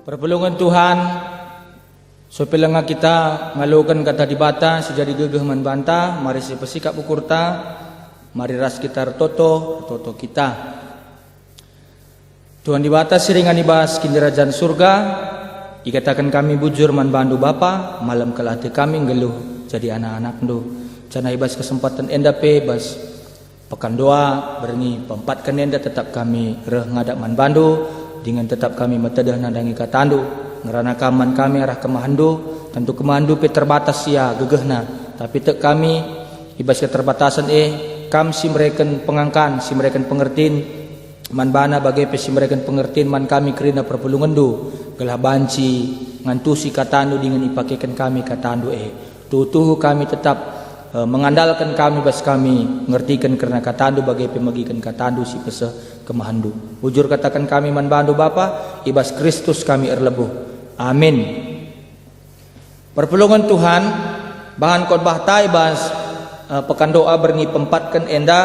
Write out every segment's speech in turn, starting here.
Perpulungan Tuhan supaya kita ngalukan kata dibata sejadi gegeh manbanta, mari si pesikap ukurta, mari ras kita toto kita. Tuhan dibata siringan ibas kinderajaan surga, ikatakan kami bujur manbandu Bapa, malam kelati kami ngeluh jadi anak-anak do. Cana ibas kesempatan enda pe bas pekan doa berengi pempatkan enda tetap kami reh ngadak manbandu dengan tetap kami matadah nadangi katandu ngerana kaman kami arah kemahandu tentu kemahandu pe terbatas ya gegehna tapi tek kami ibas keterbatasan kam si mereken pengangkan si mereken pengertin man bana bagai pe si mereken pengertin man kami kerina perpulungan do gelah banci ngantusi katandu dengan ipakekan kami katandu tutuh kami tetap mengandalkan kami bas kami ngertikan karena katandu bagai pemagikan katandu si peseh kemahandu bujur katakan kami manbandu Bapa ibas Kristus kami erlebuh amin. Perpulungan Tuhan bahan khotbah ta ibas pekan doa berni pempatkan enda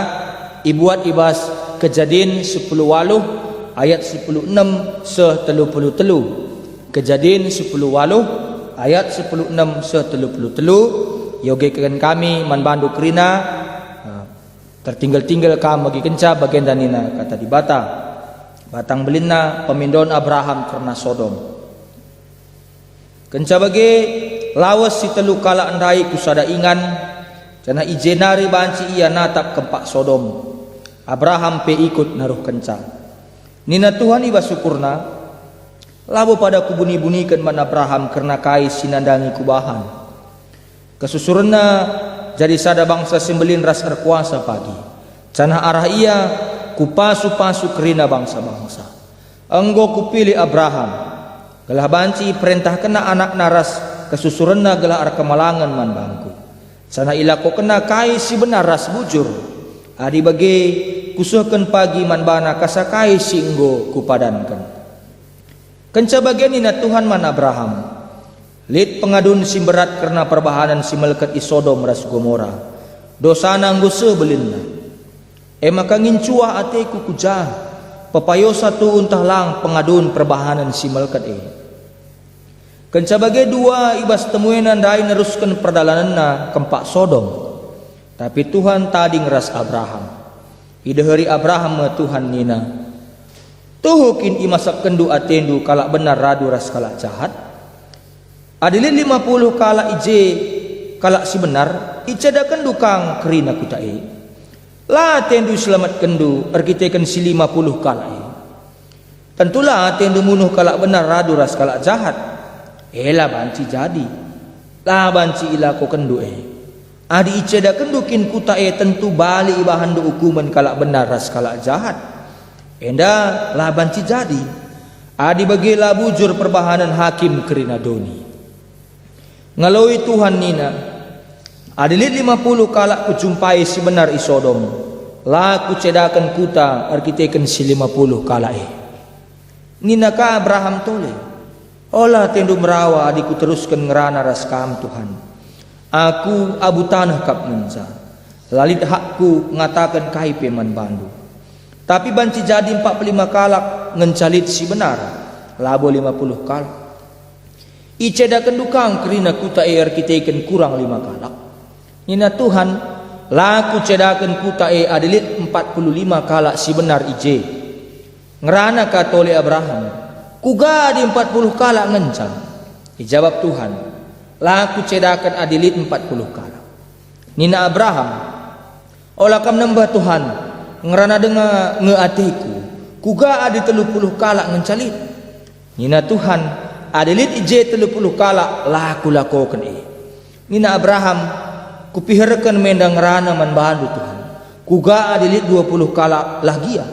ibuat ibas Kejadian 10:8 ayat 16 se-33 Kejadian 10:8 ayat 16 se-33 yogekan kami manbandu kerina tertinggal-tinggal kami bagi kenca bagian danina kata dibata batang belinna pemindon Abraham karena Sodom kenca bagi lawas si telu kala andai kusada ingan cana ijenari banci ia natap kempak Sodom Abraham pe ikut naruh kenca nina Tuhan iba syukurna labo pada kubuni-bunikan man Abraham karena kai sinandangi kubahan kesusurna jadi sada bangsa sembelin ras erkuasa pagi cana arah ia kupasu-pasu kerina bangsa-bangsa enggo kupilih Abraham gelah banci perintah kena anak naras kesusurna gelah ar kemalangan man bangku cana ilako kena kai si benar ras bujur adi bagi kusuhkan pagi man bana kasakai si enggo kupadankan kenca bagian ina Tuhan man Abraham lid pengadun si berat karena perbahanan si melekat Sodom ras Gomora dosa nanggusa belinna maka ngincua ateku kujah pepayo satu untah lang pengadun perbahanan si melekat kenca bagai dua ibas temuenan dai neruskan perdalananna kempak Sodom tapi Tuhan tadi ngeras Abraham idehari Abraham Tuhan nina tuhukin imasak kendu atendu kalak benar radu ras kalak jahat adilin 50 kala ije kala si benar icadakan dukang kerina kutai lah tendu selamat kendu erkitekan si 50 kala tentulah tendu munuh kala benar radu ras kala jahat lah banci jadi lah banci ilako kendu adi icadakan dukin kutai tentu bali ibahan du hukuman kala benar ras kala jahat enda lah banci jadi adi bagi lah bujur perbahanan hakim kerina doni ngaloi Tuhan nina adilit 50 kala kujumpai si benar Sodom lah kucedakan kuta arkiteken si 50 kala nina ka Abraham tole olah tendu merawa adiku teruskan ngerana ras kam Tuhan aku abu tanah kap menza lalit hakku ngatakan kai peman bandu tapi banci jadi 45 kala ngencalit si benar labo 50 kala icedakan dukang kerina kuta arkiteken kurang 5 kala nina Tuhan laku cedakan kuta adilit 45 kala si benar ije ngerana katole Abraham kuga di 40 kala ngencang dijawab Tuhan laku cedakan adilit 40 kala nina Abraham olah kam nambah Tuhan ngerana denga ngeatiku kuga adi 30 kala ngencalit nina Tuhan adilit ije 30 kala laku lakokan nina Abraham kupiherkan mendang rana man bandu Tuhan kuga adilit 20 kala lagia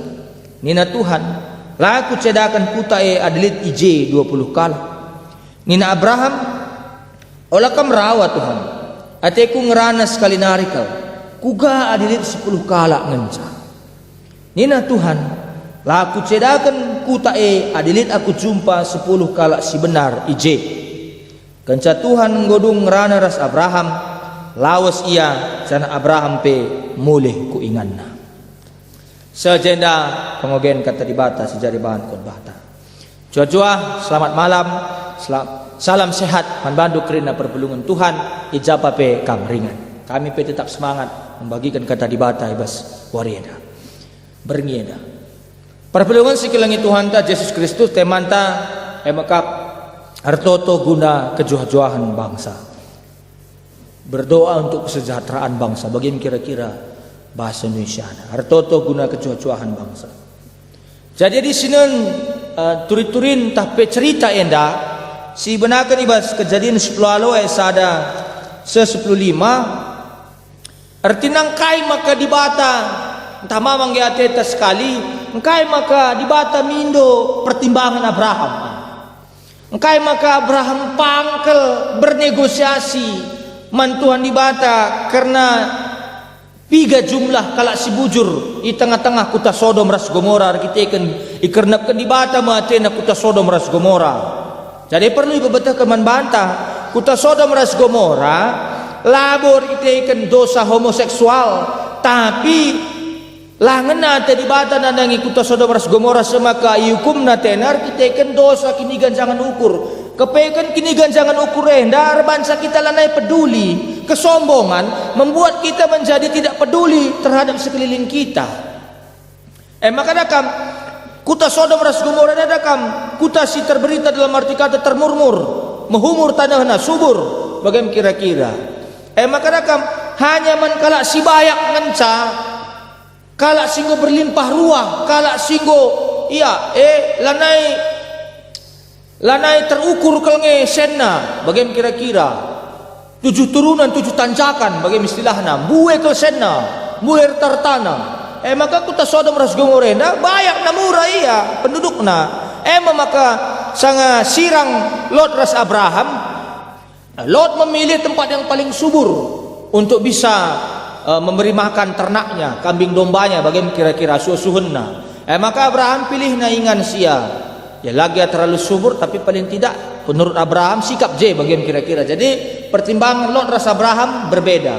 nina Tuhan laku cedakan kuta adilit ije 20 kala nina Abraham olah kam rawa Tuhan ateku ngerana sekali narikal kuga adilit 10 kala ngenca nina Tuhan laku cedakan kuta adilit aku jumpa 10 kala si benar ije kenca Tuhan nggodung ngerana ras Abraham lawas ia sana Abraham pe mulih ku inganna Sejenda pengogen kata dibata sejari bahan khotbah ta. Jua-jua, selamat malam, salam sehat, manbandu kerana perpelungan Tuhan, ijabah pe kam ringan. Kami pe tetap semangat membagikan kata dibata ibas warieda, bernieda. Perpelungan sekilangi Tuhan ta Yesus Kristus temanta emakap artoto guna kejuah-juahan bangsa. Berdoa untuk kesejahteraan bangsa. Bagaimana kira-kira bahasa Indonesia? Artoto guna kejuah-juahan bangsa. Jadi di sini turin-turin tapi cerita enda si benakan ibas kejadian 10 aloe sada 10:5 artinang kai maka dibata entah mamang ateta sekali engkai maka dibata mindo pertimbangan Abraham engkai maka Abraham pangkel bernegosiasi mantuan dibata karena piga jumlah kalak si bujur di tengah-tengah kota Sodom ras Gomora kita ikernapkan dibata matena kota Sodom ras Gomora. Jadi perlu ibabatakan manbantah kota Sodom ras Gomora labor kita ikan dosa homoseksual tapi langan nate dibata nandangi kota Sodom ras Gomora semaka iukum natenar kita ikan dosa kini jangan ukur kepekan kini jangan ukur rendah bangsa kita lanai peduli kesombongan membuat kita menjadi tidak peduli terhadap sekeliling kita maka dakam kuta Sodom ras Gomora dakam kuta si terberita dalam arti kata termurmur menghumur tanahna subur bagaimana kira-kira maka dakam hanya menkalak si bayak ngenca kalak singgo berlimpah ruah kalak singgo lanai terukur kelenge senna bagaimana kira-kira 7 turunan 7 tanjakan bagaimana istilahnya buwe ke senna buwe tertanam maka kuta Sodom ras Gomora banyak namura iya pendudukna maka sanga sirang Lot ras Abraham Lot memilih tempat yang paling subur untuk bisa memberi makan ternaknya kambing dombanya bagaimana kira-kira susuhunna maka Abraham pilih naingan sia ya lagi terlalu subur tapi paling tidak menurut Abraham sikap J bagaimana kira-kira. Jadi pertimbangan Lot ras Abraham berbeda.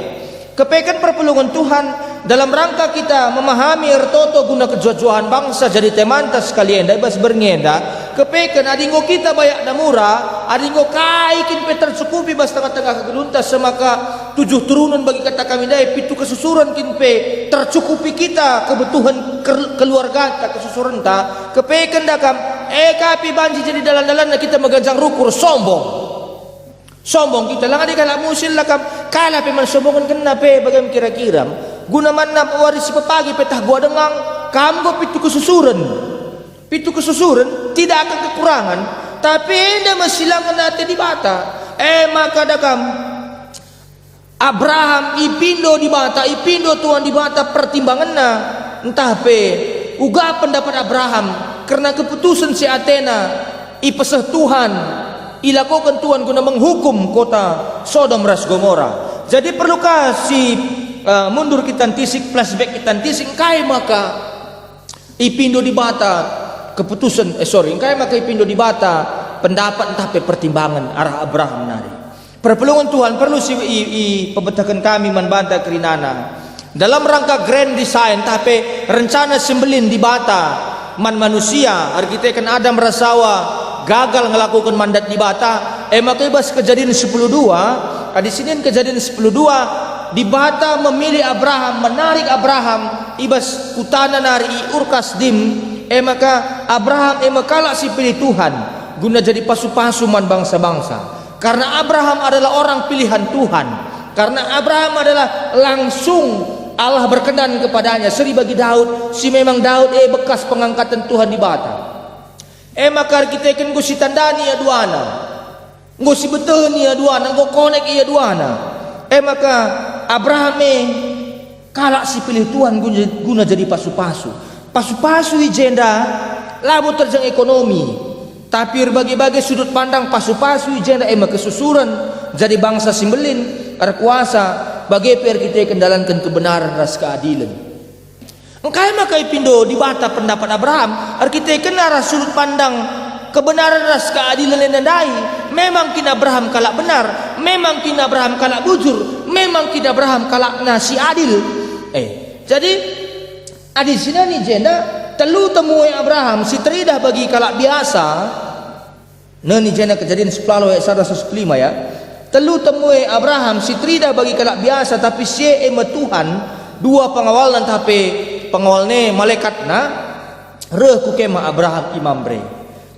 Kepekan perpelungan Tuhan dalam rangka kita memahami ertoto guna kejujuan bangsa jadi temanta sekalian daibas berngenda kepekan adingo kita banyak namura adingo kaikin peter cukupi bas tengah-tengah kegeluntas semaka 7 turunan bagi kata kami dai pitu kesusuran kinpe tercukupi kita kebutuhan keluarga ta kesusuran ta kepekan dakam kapi banji jadi dalan-dalan kita meganjang rukur sombong kita lang adi kala musil lakam kala pe man sombongan kena pe bagaimana kira-kira guna manna warisi pepagi petah gua dengang kamgo pitu kesusuran tidak akan kekurangan tapi enda masilangan nate di bata maka dakam Abraham ipindo Tuhan di bata pertimbanganna entah pe uga pendapat Abraham karena keputusan si Athena ipeseh Tuhan ilakukan Tuhan guna menghukum kota Sodom ras Gomora. Jadi perlukah si mundur kita tisik flashback kita tisik kai maka ipindo di bata keputusan kai maka ipindo di bata pendapat entah pe pertimbangan arah Abraham nari. Perpelungan Tuhan perlu si pebetakan kami manbanta kerinana dalam rangka grand design tapi rencana sembelin di bata man manusia arkitek Adam rasawa gagal melakukan mandat di bata maka ibas kejadian 10:2 di sini kejadian 10:2 di bata memilih Abraham menarik Abraham ibas kutana nari urkasdim maka Abraham kalak si pilih Tuhan guna jadi pasu-pasu man bangsa-bangsa karena Abraham adalah orang pilihan Tuhan karena Abraham adalah langsung Allah berkenan kepadanya seri bagi Daud si memang Daud bekas pengangkatan Tuhan di bata maka kita kan go si tandani ya duana go si betul ni ya duana go connect ya duana maka Abraham kalak si pilih Tuhan guna jadi pasu-pasu ijenda labu terjang ekonomi tapi berbagai-bagai sudut pandang pasu-pasu ijenda kesusuran jadi bangsa simbelin ada kuasa bagi kita kendalankan kebenaran ras keadilan. Engkai maka ipindo di bata pendapat Abraham, kita kena sudut pandang kebenaran ras keadilan yang nandai. Memang kina Abraham kalak benar, memang kina Abraham kalak bujur, memang kina Abraham kalak nasi adil. Jadi adi sini ni jenda telu temui Abraham si teridah bagi kalak biasa. Nah ni jana kejadian 10 ayat 115 ya. Telu temui Abraham si teridah bagi kalak biasa, tapi si ema Tuhan dua pengawal dan tapi pengawal ni malaikat na reh ku kema Abraham imam bre.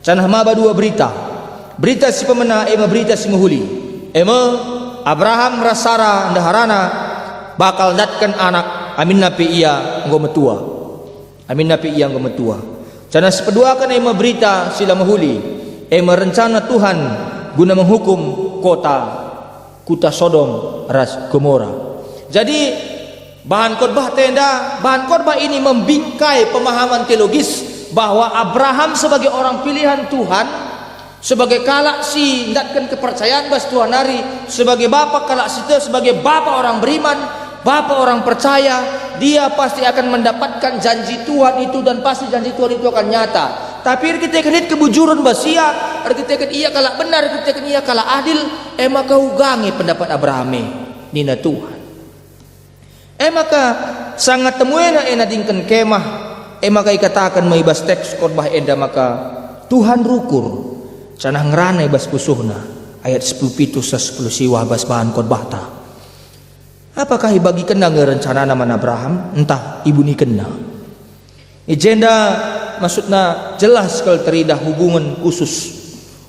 Canah maba dua berita. Berita si pemena ema berita si muhuli. Ema Abraham rasara ndaharana bakal datkan anak amin napi ia nggo metua. Amin napi ia nggo metua. Canah sepedua kan ema berita sila muhuli. Ema rencana Tuhan guna menghukum kota Sodom ras Gomora. Jadi bahan khotbah tenda, bahan khotbah ini membingkai pemahaman teologis bahwa Abraham sebagai orang pilihan Tuhan, sebagai kalak si ndatkan kepercayaan bas Tuhan hari, sebagai bapa kalak sita, sebagai bapa orang beriman, bapa orang percaya, dia pasti akan mendapatkan janji Tuhan itu, dan pasti janji Tuhan itu akan nyata. Tapi kita kenit kebujuran basia, kita kan ia kalak benar, kita kan ia kalak adil, maka ugangi pendapat Abraham nina Tuhan. Maka sangat temuena dingkan kemah, maka ikatakan maibas teks khotbah enda, maka Tuhan rukur canah ngeranai bas pusuhna ayat 10 pitu 10 siwah bas bahan khotbah ta. Apakah ibagi kena ngerencana nama Abraham? Entah ibu ni kena. Ijenda maksudnya jelas kalau teridah hubungan khusus,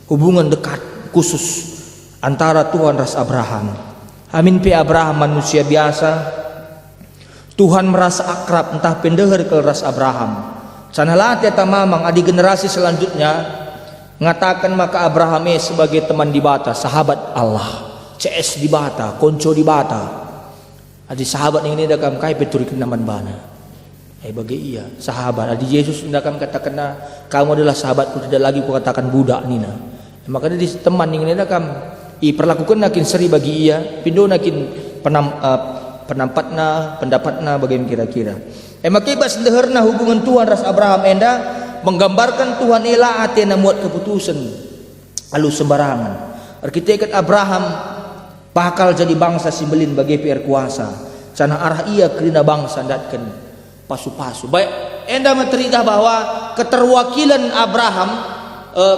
hubungan dekat khusus antara Tuhan ras Abraham. Amin pe Abraham manusia biasa, Tuhan merasa akrab entah pendeher ke ras Abraham. Canalah tiata mamang adi generasi selanjutnya ngatakan maka Abraham sebagai teman di bata, sahabat Allah, CS di bata, konco di bata. Adi sahabat ini dakam kai peturi kenaman bana. Bagi iya sahabat. Adi Yesus dakam katakan kamu adalah sahabatku, tidak lagi ku katakan budak nina. Maka di teman ini dakam perlakukan nakin seri bagi ia, pindo nakin penampatna, pendapatna bagaimana kira-kira. Maka ibas leherna hubungan Tuhan ras Abraham enda menggambarkan Tuhan ela atena muat keputusan lalu sembarangan. Arkitekat Abraham bakal jadi bangsa simbelin bagi PR kuasa. Cana arah ia kerina bangsa datkan pasu-pasu. Baik enda mencerita bahwa keterwakilan Abraham,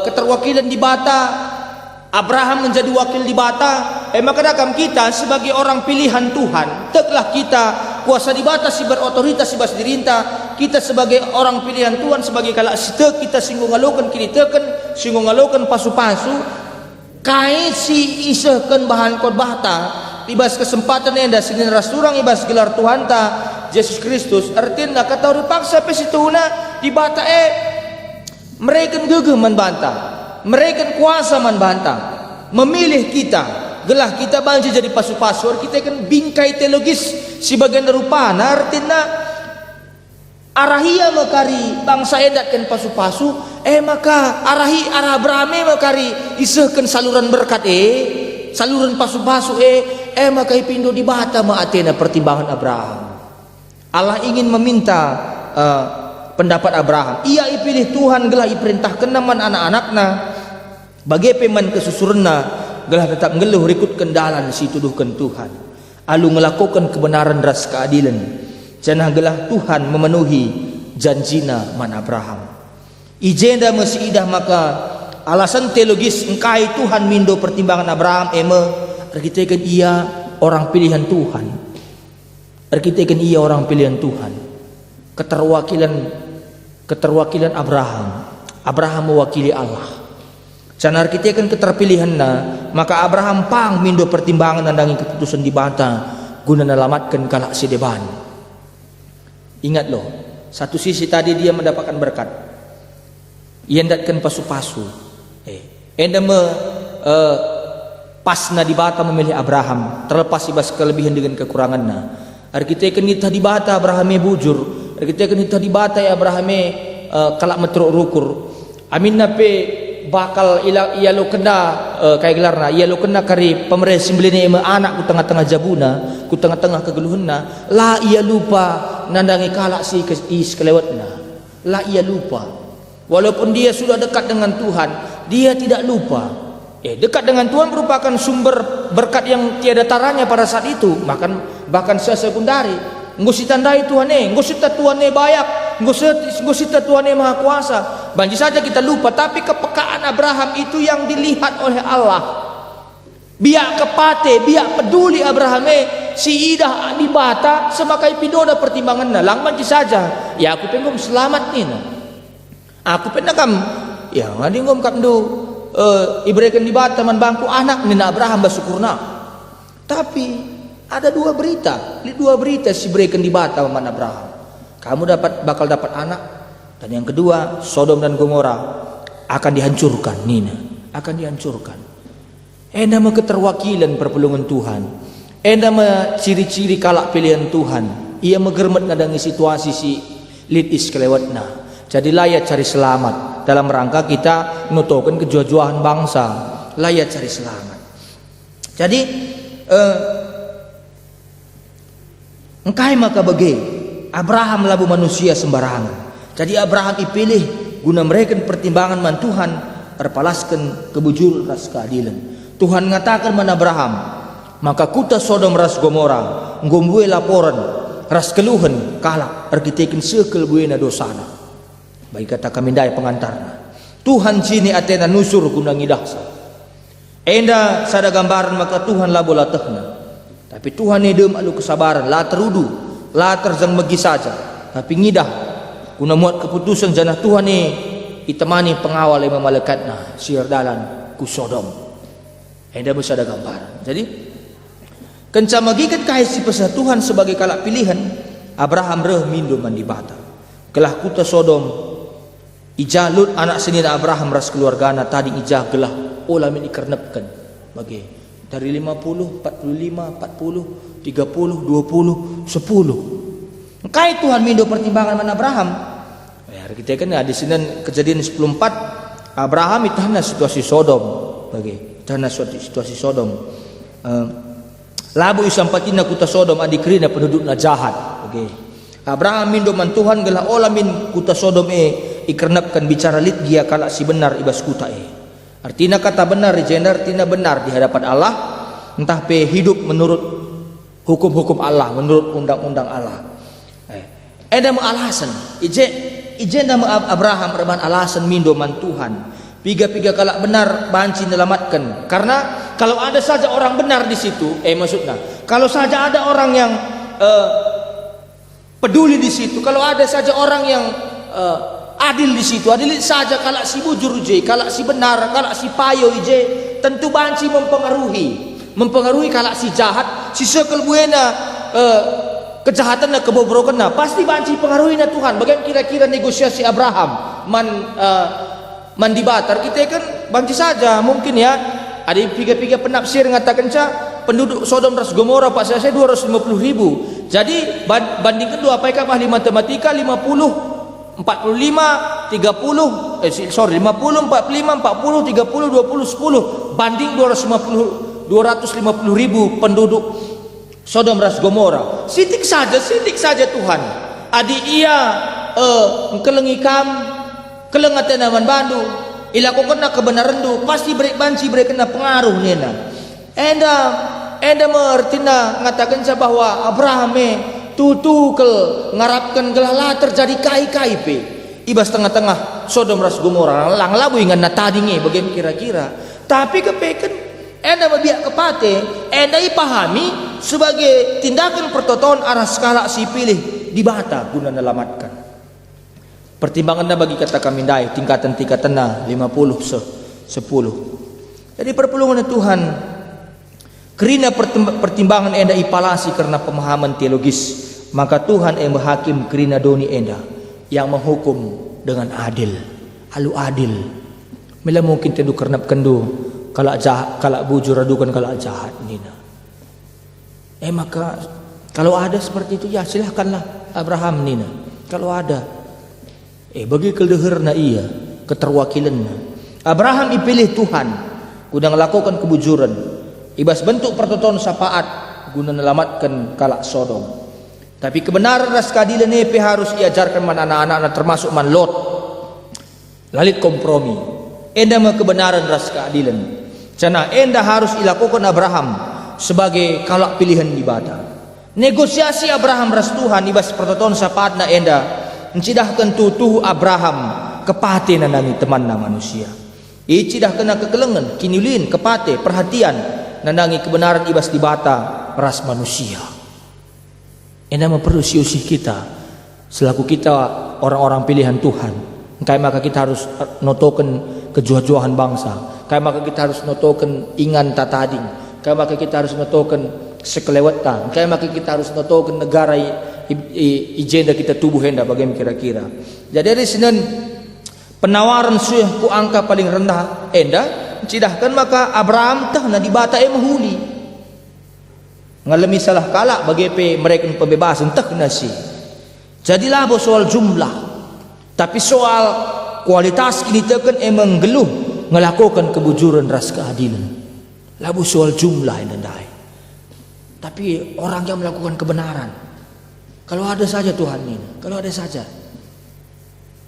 keterwakilan di bata, Abraham menjadi wakil di bata. Maka dakam kita sebagai orang pilihan Tuhan, teklah kita kuasa di bata si berotoritas si bas dirintah. Kita sebagai orang pilihan Tuhan, sebagai kalak site kita singgung ngalokan kini teken, singgung ngalokan pasu-pasu. Kai si isehkan bahan khotbah ta ibas kesempatan enda sinin rasurang ibas gelar Tuhan ta Yesus Kristus. Artinya kata dipaksa pesituna di bata mereka gegeh membantah, mereka kuasa membantah, memilih kita. Gelah kita banjir jadi pasu-pasu, kita kan bingkai teologis sebagian rupana. Artinya arahia makari bangsa edat kan pasu-pasu, maka arahi arah Abraham makari isehkan saluran berkat saluran pasu-pasu maka ipindo di bata ma atena pertimbangan Abraham. Allah ingin meminta pendapat Abraham. Ia ipilih Tuhan gelah iperintahkan naman anak-anakna bagi peman kesusurna gelah tetap ngeluh rikut kendalan si tuduhkan Tuhan. Alu melakukan kebenaran ras keadilan. Janah gelah Tuhan memenuhi janjina man Abraham. Ijenda masih idah maka alasan teologis engkai Tuhan mindo pertimbangan Abraham arkitekan ia orang pilihan Tuhan. Arkitekan ia orang pilihan Tuhan. Keterwakilan Abraham. Abraham mewakili Allah. Canar kita kan keterpilihanna, maka Abraham pang mindo pertimbangan nandangi keputusan di bata guna nalamatkan kalak si deban. Ingat loh, satu sisi tadi dia mendapatkan berkat, ia ndatkan pasu-pasu. Enda pasna di bata memilih Abraham, terlepas ibas kelebihan dengan kekurangannya. Kita kan kita di bata Abraham bujur, kita kan kita di bata Abraham kalak metruk rukur. Amin nape bakal ia lo kena kayak gelarna ia lo kena kari pemerintah simbelini anak ku tengah-tengah jabuna ku tengah-tengah kegeluhunna la ia lupa nandangi kalak si is kelewatna la ia lupa walaupun dia sudah dekat dengan Tuhan dia tidak lupa dekat dengan Tuhan merupakan sumber berkat yang tiada taranya pada saat itu bahkan sekundari ngusitandai Tuhan ngusita Tuhan bayak ngusita Tuhan yang Maha Kuasa. Banji saja kita lupa, tapi kepekaan Abraham itu yang dilihat oleh Allah. Biak kepate, biak peduli Abraham si idah di bata semakai pidoda pertimbangan na lang banji saja. Ya aku pengen selamat ni na. Aku pengen kam ya ngadi ngom kam do ibrekan di bata man bangku anak ni na Abraham bersyukurna. Tapi ada dua berita si berikan di bata man Abraham. Kamu bakal dapat anak, dan yang kedua Sodom dan Gomora akan dihancurkan nina, akan dihancurkan. Enda mah keterwakilan perpulungan Tuhan. Enda mah ciri-ciri kalak pilihan Tuhan. Ia megermet ngadangi situasi si litis kelewatna. Jadi layak cari selamat dalam rangka kita nutokan kejujuan bangsa. Layak cari selamat. Jadi engkai maka bagi Abraham labu manusia sembarangan. Jadi Abraham dipilih guna mereka pertimbangan man Tuhan perpalaskan kebujuran ras keadilan. Tuhan mengatakan man Abraham, maka kuta Sodom ras Gomora ngombue laporan ras keluhan kalak arkitekin sekel buena dosana. Baik kata kami dai pengantarna. Tuhan sini atena nusur guna ngidahsa. Enda sada gambaran maka Tuhan labu latahna. Tapi Tuhan edem alu kesabaran, la terudu, la terzang megi saja. Tapi ngidah guna muat keputusan janah Tuhan itemani pengawal yang malekatna siar dalan ku Sodom. Enda besar ada gambaran. Jadi kenca magikan kahisi pesah Tuhan sebagai kalak pilihan Abraham reh mindo mandi bata. Kelah kuta Sodom ijah Lut anak senina Abraham ras keluargana tadi ijah gelah olamin ikernepkan bagi dari 50, 45, 40, 30, 20, 10. Kai Tuhan mindo pertimbangan man Abraham. Ya kita kan di sini kejadian 14 Abraham itahna situasi Sodom bagi karena situasi Sodom labu isampatina kuta Sodom adikrina pendudukna jahat. Okay. Abraham mindo man Tuhan gelah olamin kuta Sodom ikernapkan bicara lit dia kalak si benar ibas kuta artinya kata benar jender artinya benar di hadapan Allah entah pe hidup menurut hukum-hukum Allah menurut undang-undang Allah. Ada alasan ije nama Abraham reman alasan mindo man Tuhan piga-piga kalak benar banci nyelamatkan. Karena kalau ada saja orang benar di situ, maksudnya kalau saja ada orang yang peduli di situ, kalau ada saja orang yang adil di situ, adil saja kalak si bujur je, kalak si benar, kalak si payo je, tentu banci mempengaruhi kalak si jahat, si sekel buena kejahatan na kebobrokan na pasti banci pengaruhi na Tuhan. Bagaimana kira-kira negosiasi Abraham mandi batar kita kan banci saja mungkin ya ada tiga penafsir mengatakan penduduk Sodom dan Gomora pak saya 250.000. Jadi bandingkan dua apa ahli matematika 50 45 30 50 45 40 40 30 20 10 banding 250.000 penduduk Sodom dan Gomora. Sitik saja Tuhan. Adi ia kelengikam kelengatan naman bandu ilakukan na kebenaran tu pasti banci kena pengaruh nena. Enda mertina ngatakan sa bahwa Abraham tutukel ngarapkan gelala terjadi kai pe ibas tengah-tengah Sodom ras Gomora lang labu ingan na tadinge bagaimana kira-kira. Tapi kepeken enda mabiak kepate enda ipahami sebagai tindakan pertotoan arah skala si pilih di bata guna nelamatkan. Pertimbangannya bagi kata kami dai tingkatan na 50 10. Jadi perpulungan Tuhan kerana pertimbangan enda ipalasi karena pemahaman teologis, maka Tuhan yang berhakim kerana doni enda yang menghukum dengan adil, halu adil. Mila mungkin tendu karena kendu kalau jahat, kalau bujur adukan kalau jahat nina. Maka kalau ada seperti itu ya silahkanlah Abraham nina. Kalau ada bagi keldeherna iya keterwakilannya Abraham dipilih Tuhan guna melakukan kebujuran ibas bentuk pertotoan syafaat guna melamatkan kalak Sodom. Tapi kebenaran ras keadilan harus diajarkan man anak-anak termasuk man Lot lalit kompromi enda mah kebenaran ras keadilan cana enda harus dilakukan Abraham sebagai kalak pilihan ibadah. Negosiasi Abraham ras Tuhan ibas pertotoan syafaat na enda Encidahkan tutuh Abraham kepate nandangi teman na manusia. Icidahkan na kekelengan, kinulin, kepate, perhatian nandangi kebenaran ibas di bata ras manusia. Ena perlu siusih kita selaku kita orang-orang pilihan Tuhan. Kaya maka kita harus notokan kejuah-juahan bangsa. Kaya maka kita harus notokan ingan tatading. Kaya maka kita harus notokan sekelewatan. Kaya maka kita harus notokan negara ijenda kita tubuh henda bagaimana kira-kira. Jadi dari sini penawaran sudah ku angka paling rendah enda cidahkan maka Abraham tah na dibata mahuli. Ngalami salah kala bagi mereka pembebasan tah nasi. Jadilah soal jumlah, tapi soal kualitas ini tekan emang geluh ngelakukan kebujuran ras keadilan. Labu soal jumlah ini dai. Tapi orang yang melakukan kebenaran, kalau ada saja Tuhan ini, kalau ada saja,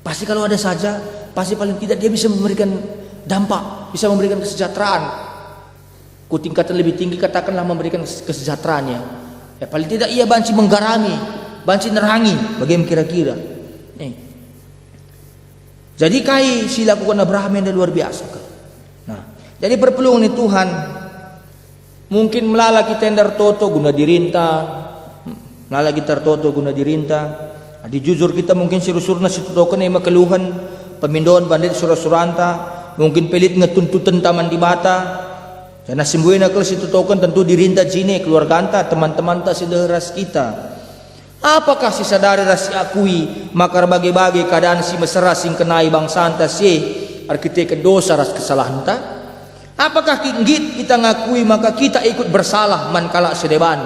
pasti kalau ada saja, pasti paling tidak dia bisa memberikan dampak, bisa memberikan kesejahteraan. Ku tingkatan lebih tinggi katakanlah memberikan kesejahteraannya. Ya paling tidak ia banci menggarami, banci nerangi, bagaimana kira-kira. Nih. Jadi kai si lakukan Abraham yang luar biasa. Nah, jadi perpelungan ini Tuhan mungkin melala kita endar toto guna dirinta, melala kita toto guna dirinta. Adi jujur kita mungkin sirusurna situtokan ema keluhan pemindoan bandit surah-suranta, mungkin pelit ngetuntutan taman di bata. Karena sembuhin akal situtokan tentu dirinta jine keluarga anta, teman-teman ta sideras kita. Apakah si sadari rasi akui makar bagi-bagi keadaan si mesra sing kenai bangsa anta si arkitek dosa ras kesalahan ta? Apakah kinggit kita ngakui maka kita ikut bersalah mankala sedeban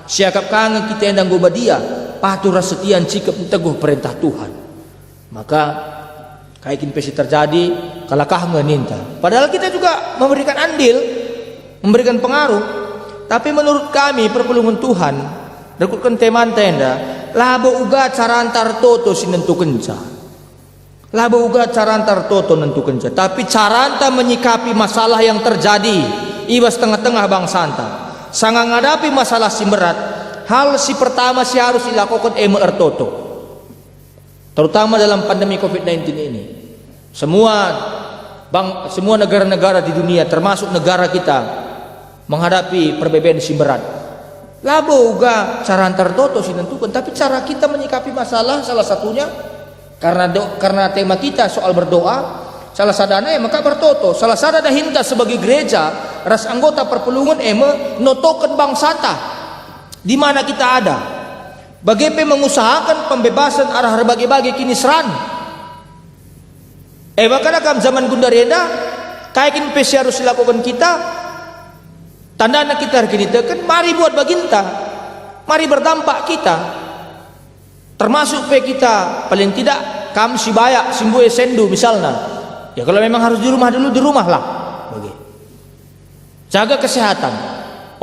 siakap kangen kita endang gobadia patuh ras setian cikap teguh perintah Tuhan. Maka kaikin pesi terjadi kalakah meninta. Padahal kita juga memberikan andil, memberikan pengaruh. Tapi menurut kami perpelungan Tuhan rekutkan teman tenda labo uga cara antar toto sinentu kenca. Labo uga cara antar toto nentu kenca. Tapi cara anta menyikapi masalah yang terjadi ibas tengah-tengah bangsa anta. Sangat ngadapi masalah si berat. Hal si pertama si harus dilakukan ertoto. Terutama dalam pandemi COVID-19 ini. Semua negara-negara di dunia termasuk negara kita menghadapi perbedaan si berat. Labo uga cara antar toto sinentukan, tapi cara kita menyikapi masalah salah satunya karena tema kita soal berdoa, salah sadana maka bertoto, salah sadana hinta sebagai gereja ras anggota perpelungan notokan bangsata di mana kita ada. Bagaimana mengusahakan pembebasan arah bagi-bagi kini seran. Bahkan zaman Gundarienda kayak pesi harus dilakukan kita. Tanda anak kita hari ini tekan, mari buat baginta, mari berdampak kita, termasuk kita paling tidak kam si bayak simbuye sendu misalnya. Ya kalau memang harus di rumah dulu, di rumah lah. Jaga kesehatan.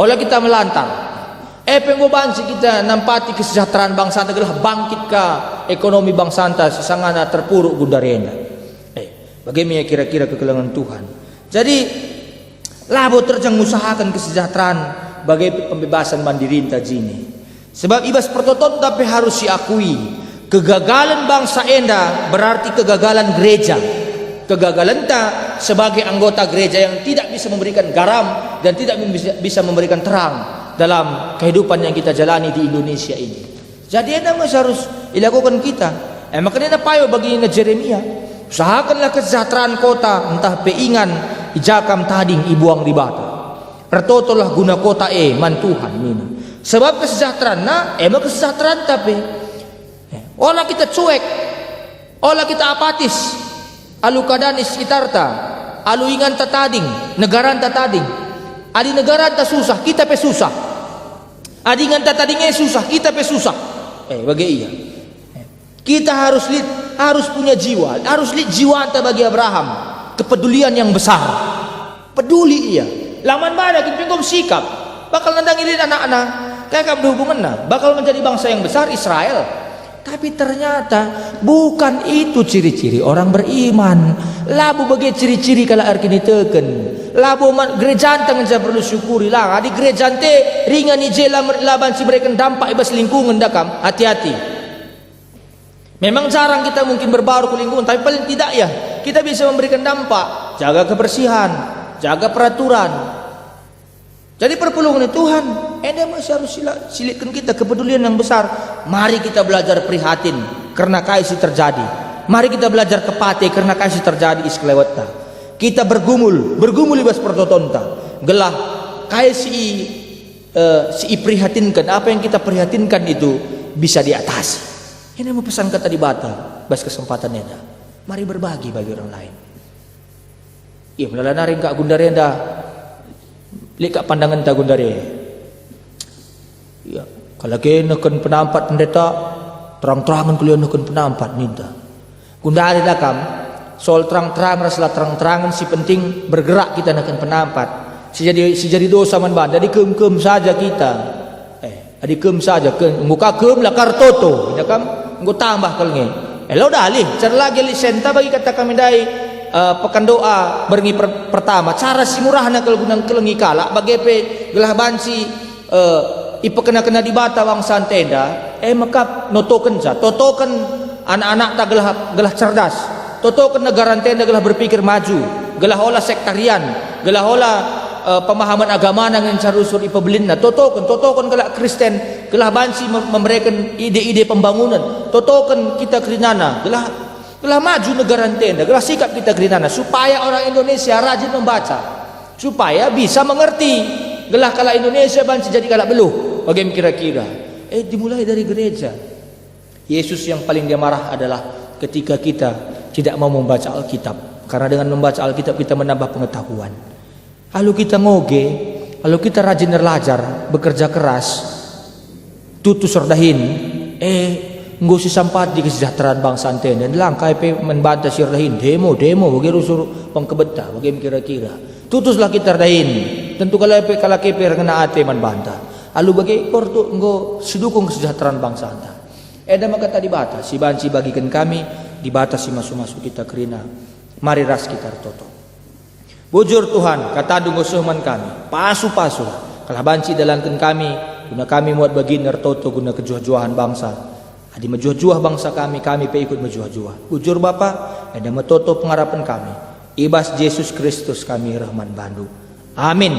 Oleh kita melantar. Penggobansi kita nampati kesejahteraan bangsa adalah bangkit ke ekonomi bangsa anta sesangana terpuruk Gundarienda. Bagaimana kira-kira kekelangan Tuhan. Jadi labo terjang usahakan kesejahteraan bagi pembebasan mandirin tajini. Sebab ibas pertoton tapi harus diakui kegagalan bangsa enda berarti kegagalan gereja. Kegagalan ta sebagai anggota gereja yang tidak bisa memberikan garam dan tidak bisa memberikan terang dalam kehidupan yang kita jalani di Indonesia ini. Jadi enda harus dilakukan kita. Makanya payo bagi Jeremia, usahakanlah kesejahteraan kota entah peingan ijakam tading ibuang di bata. Ertotolah guna kota man Tuhan mina. Sebab kesejahteraan kesejahteraan tapi olah kita cuek, olah kita apatis, alu kadanis itarta, alu ingan tatading, negara tatading. Adi negara ta susah, kita pe susah. Adi ingan tatadingnya susah, kita pe susah. Bagi iya. Kita harus punya jiwa, harus lihat jiwa anta bagi Abraham. Kepedulian yang besar, peduli ia. Laman mana kita pengkom sikap, bakal nandangin anak-anak, kayak kamu berhubungan bakal menjadi bangsa yang besar Israel. Tapi ternyata bukan itu ciri-ciri orang beriman. Labu bagi ciri-ciri kalau arkini teken. Labu gereja tangan saya perlu syukuri lah. Di gereja te ringan ije laban si mereka dampak ibas lingkungan dakam. Hati-hati. Memang jarang kita mungkin berbaur ke lingkungan, tapi paling tidak ya kita bisa memberikan dampak, jaga kebersihan, jaga peraturan. Jadi perpulungan Tuhan, masih harus silitkan kita kepedulian yang besar. Mari kita belajar prihatin karena kasih terjadi. Mari kita belajar kepate karena kasih terjadi iskelewata. Kita bergumul ibas pertotonta. Gelah kasih si prihatinkan, apa yang kita prihatinkan itu bisa diatasi. Ini mau pesan kata di bata, bas kesempatan enda. Mari berbagi bagi orang lain. Iya, melanarin kak gundare enda. Lihat kak pandangan tak gundare. Iya, kalau kena kan penampat pendeta, terang-terangan kuliah nak penampat ninta. Gundare dah kam, soal terang-terang rasa terang-terangan si penting bergerak kita nak penampat. Si jadi dosa man ban, jadi kem saja kita. Adi kem saja, muka kem lah kartoto, ya kam. Gue tambah kelnge. Lo dah alih. Cara lagi lisenta bagi kata kami dai pekan doa berngi pertama. Cara si murah nak kalau gunang kelengi kala bagi pe gelah banci ipa kena di bata wang santenda. Maka notoken sa. Totoken anak-anak tak gelah cerdas. Totoken negara tenda gelah berpikir maju. Gelah olah sektarian. Gelah olah pemahaman agama nang carusur ipabelin na totoken gelah Kristen gelah bansi memberikan ide-ide pembangunan totoken kita kerinana gelah maju negara tenda gelah sikap kita kerinana supaya orang Indonesia rajin membaca supaya bisa mengerti gelah kala Indonesia bansi jadi kala beluh bagaimana kira-kira dimulai dari gereja. Yesus yang paling dia marah adalah ketika kita tidak mau membaca Alkitab, karena dengan membaca Alkitab kita menambah pengetahuan. Lalu kita ngoge, lalu kita rajin belajar, bekerja keras, tutus sordahin, nggak usah sampai di kesejahteraan bangsa antena. Dan langkai pe membantah sordahin, demo, bagi rusur pengkebeta, bagi kira-kira. Tutuslah kita dahin, tentu kalau kepe kena ate membantah. Lalu bagi kortu nggak sedukung kesejahteraan bangsa antena. Dan maka tadi bata, si banci bagikan kami, dibatasi masuk-masuk kita kerina. Mari ras kita toto. Bujur Tuhan, kata dungo suhman kami, pasu-pasu, kalah banci dalankan kami, guna kami muat bagi nertoto guna kejuah-juahan bangsa. Adi mejuah-juah bangsa kami pe ikut mejuah-juah. Bujur Bapa, ada metoto pengharapan kami. Ibas Yesus Kristus kami Rahman Bandu. Amin.